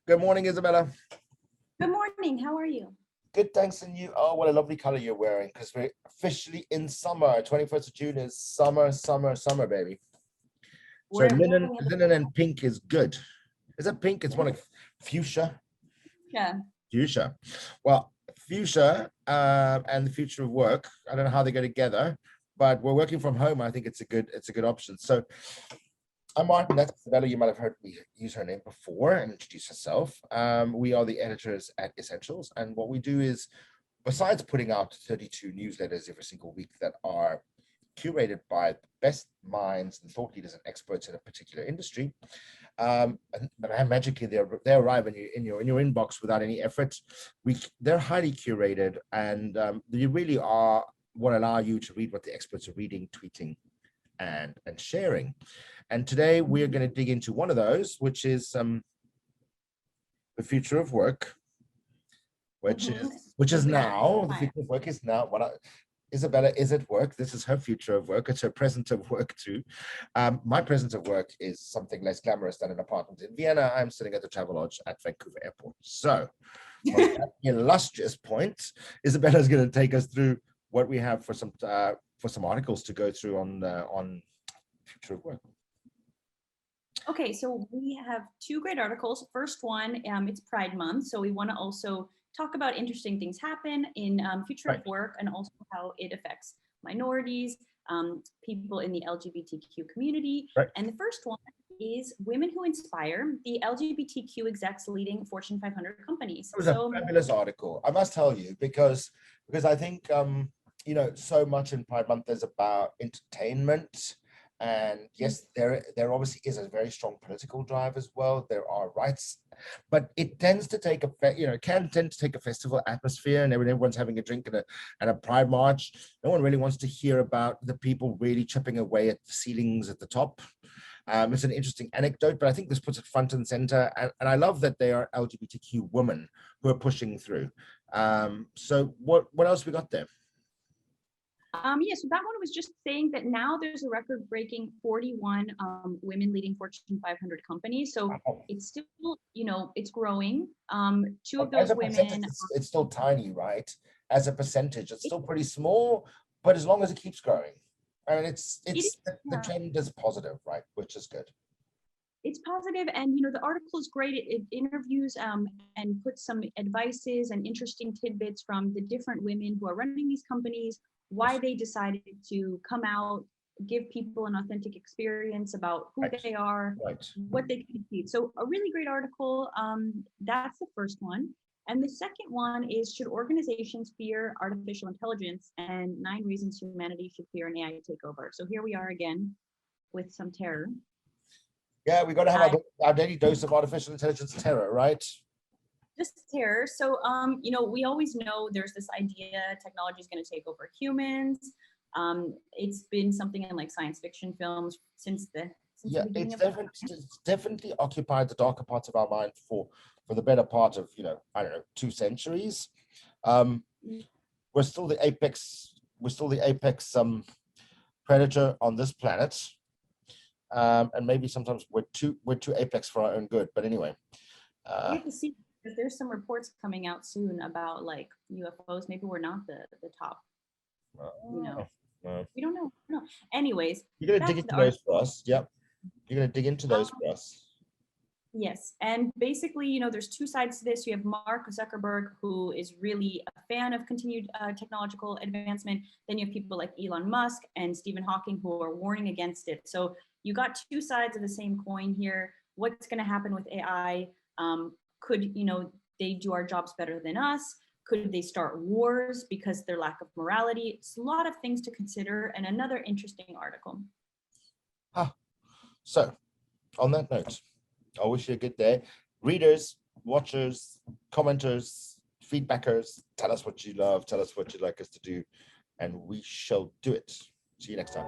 Good morning, Isabella. Good morning. How are you? Good, thanks. And you? Oh, what a lovely color you're wearing, because we're officially in summer. 21st of June is summer, summer, summer, baby. So linen and pink is good. Is that pink? It's one of fuchsia. Yeah. Fuchsia. Well, fuchsia and the future of work. I don't know how they go together, but we're working from home. I think it's a good option. So I'm Martin. That's Isabella. You might have heard me use her name before and introduce herself. We are the editors at Essentials, and what we do is, besides putting out 32 newsletters every single week that are curated by the best minds and thought leaders and experts in a particular industry, and magically they arrive in your inbox without any effort. They're highly curated, and they really are what allow you to read what the experts are reading, tweeting, and sharing. And today we're going to dig into one of those, which is the future of work, which is now. The future of work is now. Isabella is at work. This is her future of work. It's her present of work too. My present of work is something less glamorous than an apartment in Vienna. I'm sitting at the Travelodge at Vancouver Airport. So, on that illustrious point, Isabella is going to take us through what we have for some articles to go through on future of work. Okay, so we have two great articles. First one, it's Pride Month, so we want to also talk about interesting things happen in future of work, and also how it affects minorities, people in the LGBTQ community. Right. And the first one is Women Who Inspire, the LGBTQ execs leading Fortune 500 companies. It was a fabulous article, I must tell you, because I think so much in Pride Month is about entertainment. And yes, there obviously is a very strong political drive as well. There are rights, but it tends to take can tend to take a festival atmosphere, and everyone's having a drink and a pride march. No one really wants to hear about the people really chipping away at the ceilings at the top. It's an interesting anecdote, but I think this puts it front and center. And I love that they are LGBTQ women who are pushing through. So what else we got there? So that one was just saying that now there's a record-breaking 41 women leading Fortune 500 companies. So it's still, it's growing. Two of those women. It's still tiny, right? As a percentage, it's still pretty small, but as long as it keeps growing, I mean, the trend is positive, right? Which is good. It's positive, and the article is great. It interviews and puts some advices and interesting tidbits from the different women who are running these companies, why they decided to come out, give people an authentic experience about who they are, what they can achieve. So a really great article. That's the first one. And the second one is, should organizations fear artificial intelligence, and 9 reasons humanity should fear an AI takeover. So here we are again with some terror. Yeah, we got to have our daily dose of artificial intelligence terror, right? Just terror. So, we always know there's this idea technology is going to take over humans. It's been something in like science fiction films since the beginning of time. It's definitely occupied the darker parts of our mind for the better part of 2 centuries. We're still the apex predator on this planet. And maybe sometimes we're too apex for our own good. But anyway, we have to see, because there's some reports coming out soon about like UFOs. Maybe we're not the top. We don't know. No. Anyways, you're gonna dig into those for us. Yep, you're gonna dig into those for us. Yes, and basically, there's 2 sides to this. You have Mark Zuckerberg, who is really a fan of continued technological advancement. Then you have people like Elon Musk and Stephen Hawking, who are warning against it. So you got 2 sides of the same coin here. What's going to happen with AI? Could they do our jobs better than us? Could they start wars because their lack of morality? It's a lot of things to consider, and another interesting article. So, on that note, I wish you a good day. Readers, watchers, commenters, feedbackers, tell us what you love, tell us what you'd like us to do, and we shall do it. See you next time.